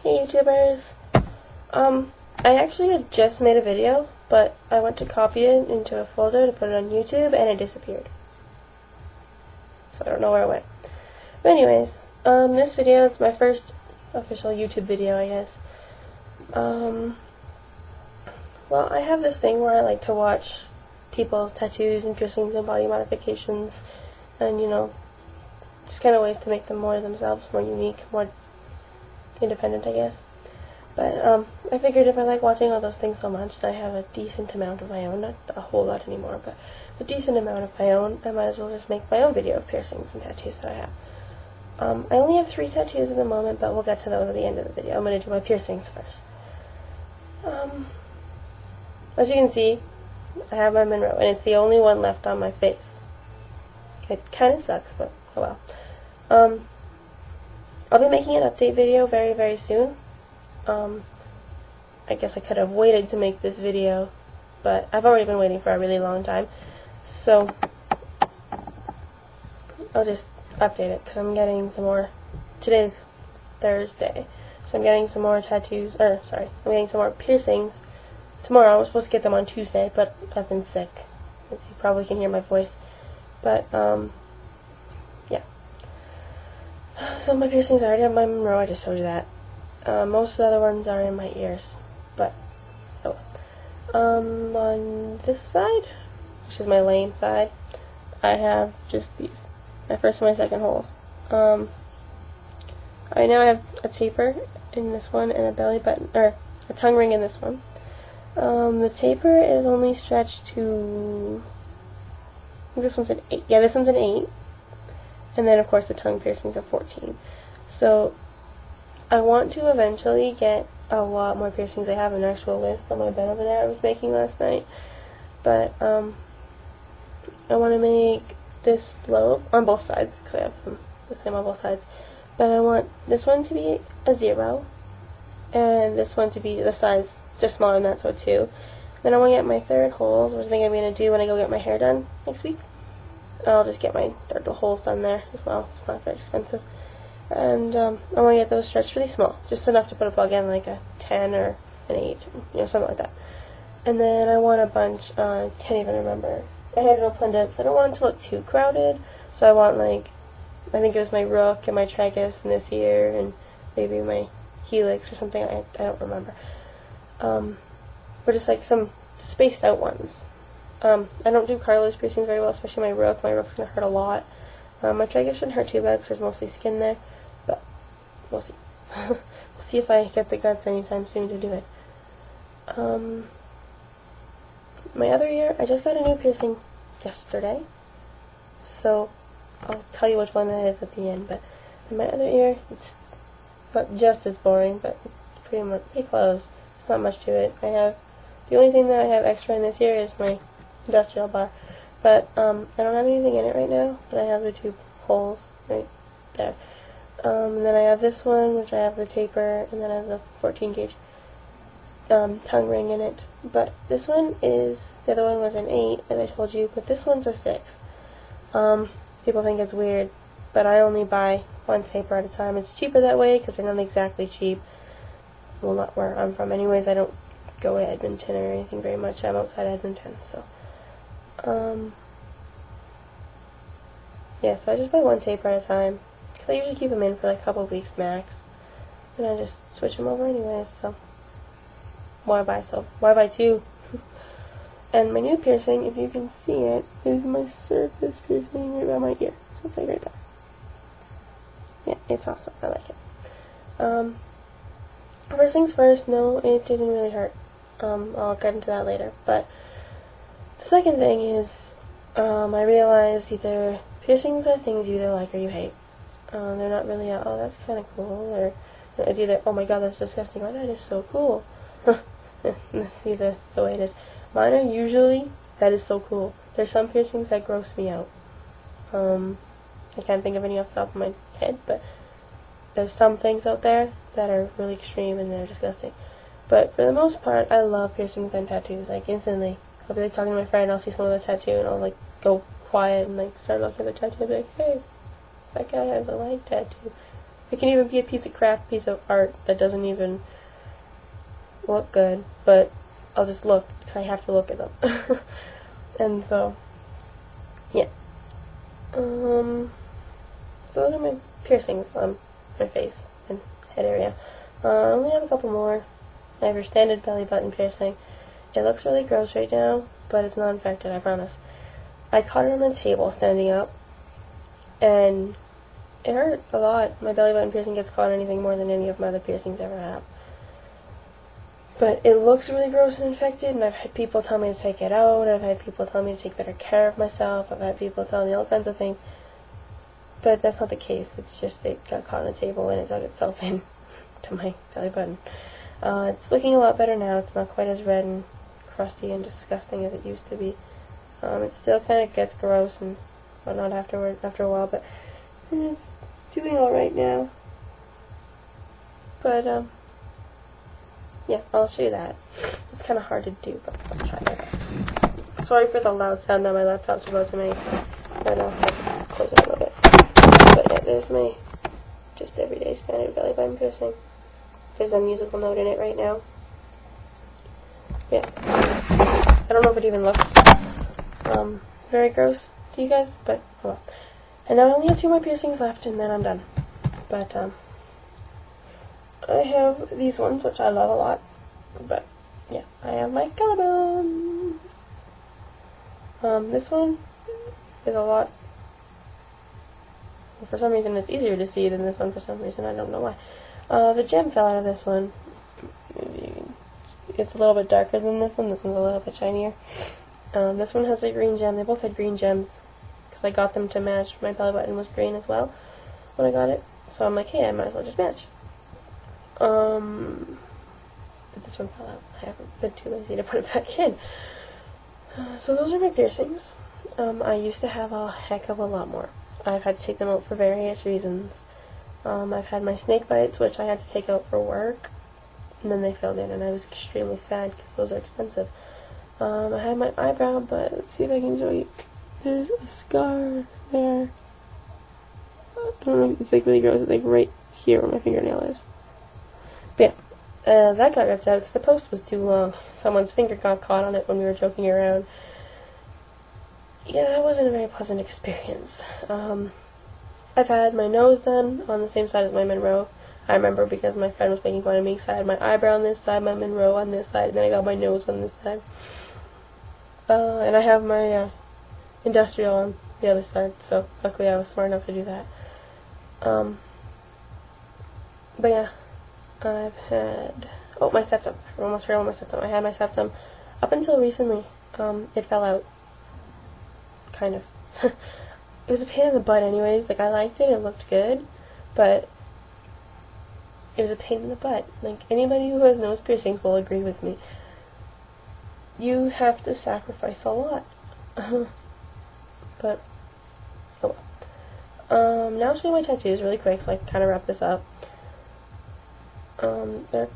Hey YouTubers! I actually had just made a video, but I went to copy it into a folder to put it on YouTube, and it disappeared. So I don't know where it went. But anyways, this video is my first official YouTube video, I guess. Well, I have this thing where I like to watch people's tattoos and piercings and body modifications, and, you know, just kind of ways to make them more themselves, more unique, more independent, I guess. But I figured if I like watching all those things so much, and I have a decent amount of my own, not a whole lot anymore, but a decent amount of my own, I might as well just make my own video of piercings and tattoos that I have. I only have 3 tattoos at the moment, but we'll get to those at the end of the video. I'm going to do my piercings first. As you can see, I have my Monroe, and it's the only one left on my face. It kind of sucks, but oh well. I'll be making an update video very, very soon. I guess I could have waited to make this video, but I've already been waiting for a really long time, so I'll just update it, because I'm getting some more. Today's Thursday, so I'm getting some more tattoos, I'm getting some more piercings tomorrow. I was supposed to get them on Tuesday, but I've been sick, as you probably can hear my voice, but, yeah. So my piercings, I already have my Monroe, I just showed you that. Most of the other ones are in my ears, but, oh. On this side, which is my lame side, I have just these, my first and my second holes. I now have a taper in this one and a belly button, or a tongue ring in this one. The taper is only stretched to, I think this one's an 8, yeah, this one's an 8, and then of course the tongue piercing's a 14. So, I want to eventually get a lot more piercings. I have an actual list on my bed over there I was making last night. But, I want to make this lobe on both sides, because I have them the same on both sides. But I want this one to be a 0, and this one to be the size just smaller than that, so 2. Then I want to get my third holes, which I think I'm going to do when I go get my hair done next week. I'll just get my third holes done there as well. It's not very expensive. And I want to get those stretched really small, just enough to put a plug in, like a 10 or an 8, you know, something like that. And then I want a bunch, can't even remember. I had it all planned out, so I don't want it to look too crowded. So I want, like, I think it was my rook and my tragus in this ear, and maybe my helix or something. I don't remember. But just like some spaced out ones. I don't do cartilage piercings very well, especially my rook. My rook's gonna hurt a lot. My tragus shouldn't hurt too bad because there's mostly skin there, but we'll see. We'll see if I get the guts anytime soon to do it. My other ear, I just got a new piercing yesterday, so I'll tell you which one that is at the end. But in my other ear, it's not just as boring, but pretty close. There's not much to it. The only thing that I have extra in this ear is my industrial bar. But, I don't have anything in it right now, but I have the 2 holes right there. And then I have this one, which I have the taper, and then I have the 14 gauge tongue ring in it. But this one is, the other one was an 8, as I told you, but this one's a 6. People think it's weird, but I only buy 1 taper at a time. It's cheaper that way, because they're not exactly cheap. Well, not where I'm from anyways. I don't go to Edmonton or anything very much. I'm outside Edmonton, so. Yeah, so I just buy 1 taper at a time, because I usually keep them in for like a couple of weeks max, and I just switch them over anyways, so why buy 2? And my new piercing, if you can see it, is my surface piercing right by my ear, so it's like right there. Yeah, it's awesome, I like it. First things first, no, it didn't really hurt. I'll get into that later, but the second thing is, I realized either piercings are things you either like or you hate. They're not really, oh, that's kind of cool, or it's either, oh my god, that's disgusting, or that is so cool. That's either the way it is. Mine are usually, that is so cool. There's some piercings that gross me out. I can't think of any off the top of my head, but there's some things out there that are really extreme and they're disgusting. But for the most part, I love piercings and tattoos, like instantly. I'll be like talking to my friend, I'll see someone with a tattoo, and I'll like go quiet and like start looking at the tattoo and be like, hey, that guy has a leg tattoo. It can even be a piece of crap, piece of art that doesn't even look good, but I'll just look, because I have to look at them. And so, yeah. So those are my piercings on my face and head area. I only have a couple more. I have your standard belly button piercing. It looks really gross right now, but it's not infected, I promise. I caught it on the table standing up, and it hurt a lot. My belly button piercing gets caught on anything more than any of my other piercings ever have. But it looks really gross and infected, and I've had people tell me to take it out. I've had people tell me to take better care of myself. I've had people tell me all kinds of things. But that's not the case. It's just it got caught on the table and it dug itself in to my belly button. It's looking a lot better now. It's not quite as red and crusty and disgusting as it used to be. It still kind of gets gross and whatnot after a while, but it's doing alright now. But, yeah, I'll show you that. It's kind of hard to do, but I'll try my best. Sorry for the loud sound that my laptop's about to make. I know I have to close it a little bit. But yeah, there's my just everyday standard belly button piercing. There's a musical note in it right now. Yeah. I don't know if it even looks very gross to you guys, but oh well. And now I only have 2 more piercings left, and then I'm done. But, I have these ones, which I love a lot, but, yeah, I have my collarbone. This one is a lot, well, for some reason it's easier to see than this one for some reason, I don't know why. The gem fell out of this one. It's a little bit darker than this one's a little bit shinier. This one has a green gem. They both had green gems, because I got them to match. My belly button was green as well when I got it, so I'm like, hey, I might as well just match. But this one fell out. I haven't been too lazy to put it back in. So those are my piercings. I used to have a heck of a lot more. I've had to take them out for various reasons. I've had my snake bites, which I had to take out for work, and then they filled in, and I was extremely sad because those are expensive. I had my eyebrow, but let's see if I can show you. There's a scar there. I don't know, it's like really gross. It's like right here where my fingernail is. But yeah, that got ripped out because the post was too long. Someone's finger got caught on it when we were joking around. Yeah, that wasn't a very pleasant experience. I've had my nose done on the same side as my Monroe. I remember because my friend was making fun of me because I had my eyebrow on this side, my Monroe on this side, and then I got my nose on this side. And I have my industrial on the other side, so luckily I was smart enough to do that. But yeah, I've had, oh, my septum. I almost forgot my septum. I had my septum up until recently. It fell out. Kind of. It was a pain in the butt anyways. Like, I liked it looked good, but it was a pain in the butt. Like, anybody who has nose piercings will agree with me. You have to sacrifice a lot. But, oh well. Now I'll show you my tattoos really quick so I can kind of wrap this up. They're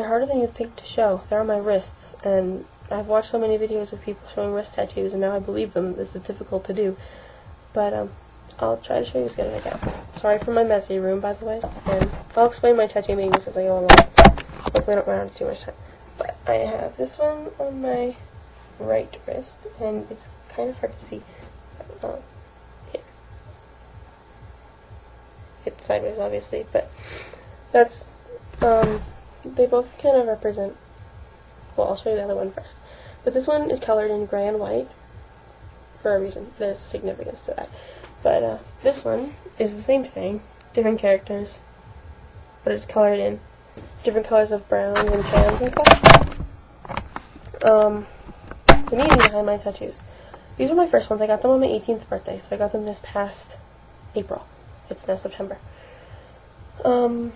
harder than you'd think to show. They're on my wrists, and I've watched so many videos of people showing wrist tattoos, and now I believe them. This is difficult to do. But, I'll try to show you as good as I can. Sorry for my messy room, by the way, and I'll explain my tattoo makings as I go along. Hopefully I don't run out of too much time. But I have this one on my right wrist, and it's kind of hard to see. Here. It's sideways, obviously, but that's, they both kind of represent, well, I'll show you the other one first. But this one is colored in gray and white for a reason. There's significance to that. But this one is the same thing, different characters, but it's colored in different colors of browns and tans and stuff. The meaning behind my tattoos. These were my first ones. I got them on my 18th birthday, so I got them this past April. It's now September. So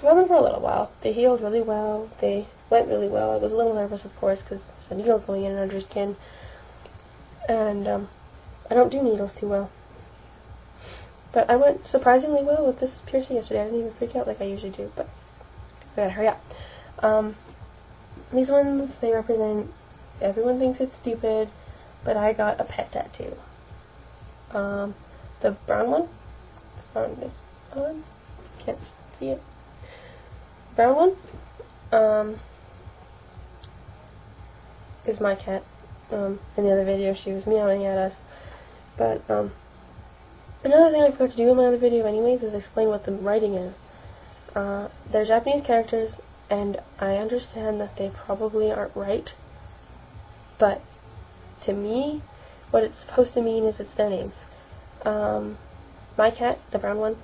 I had them for a little while. They healed really well. They went really well. I was a little nervous, of course, because there's a needle going in and under your skin. And I don't do needles too well. But I went surprisingly well with this piercing yesterday. I didn't even freak out like I usually do, but I gotta hurry up. These ones, they represent, everyone thinks it's stupid, but I got a pet tattoo. The brown one on this one. Can't see it. Brown one is my cat. In the other video she was meowing at us. But another thing I forgot to do in my other video anyways is explain what the writing is. They're Japanese characters, and I understand that they probably aren't right, but to me, what it's supposed to mean is it's their names. My cat, the brown one,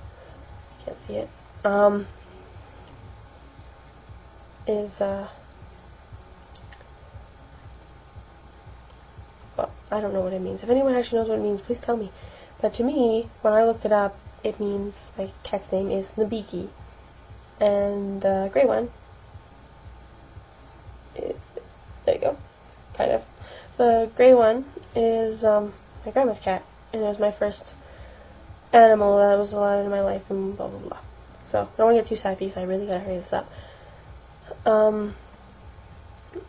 can't see it, is, well, I don't know what it means. If anyone actually knows what it means, please tell me. But to me, when I looked it up, it means my cat's name is Nabiki. And the gray one, there you go, kind of. The gray one is my grandma's cat, and it was my first animal that was allowed in my life, and blah blah blah. So, I don't want to get too sad because I really gotta hurry this up.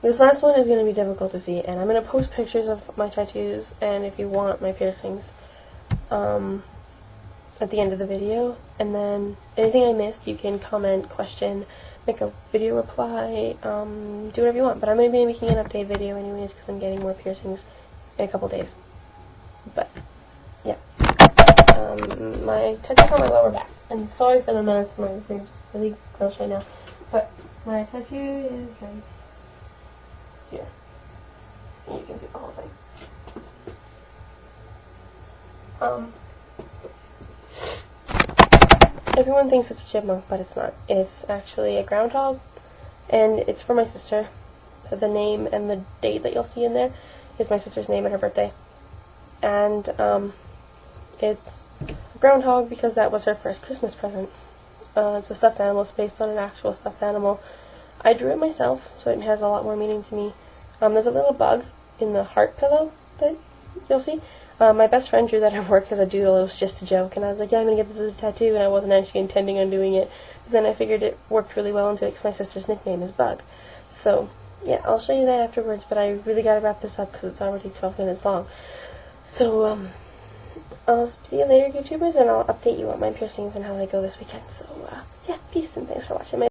This last one is going to be difficult to see, and I'm going to post pictures of my tattoos, and if you want my piercings, at the end of the video, and then anything I missed, you can comment, question, make a video reply, do whatever you want. But I'm going to be making an update video anyways, because I'm getting more piercings in a couple days. But, yeah. My tattoo's on my lower back, and sorry for the mess, my boob's really gross right now, but my tattoo is right here. And you can see the whole thing. Everyone thinks it's a chipmunk, but it's not. It's actually a groundhog, and it's for my sister. So the name and the date that you'll see in there is my sister's name and her birthday. And it's a groundhog because that was her first Christmas present. It's a stuffed animal. It's based on an actual stuffed animal. I drew it myself, so it has a lot more meaning to me. There's a little bug in the heart pillow that you'll see. My best friend drew that at work as a doodle. It was just a joke, and I was like, yeah, I'm going to get this as a tattoo, and I wasn't actually intending on doing it. But then I figured it worked really well into it because my sister's nickname is Bug. So, yeah, I'll show you that afterwards, but I really got to wrap this up because it's already 12 minutes long. So, I'll see you later, YouTubers, and I'll update you on my piercings and how they go this weekend. So, yeah, peace, and thanks for watching my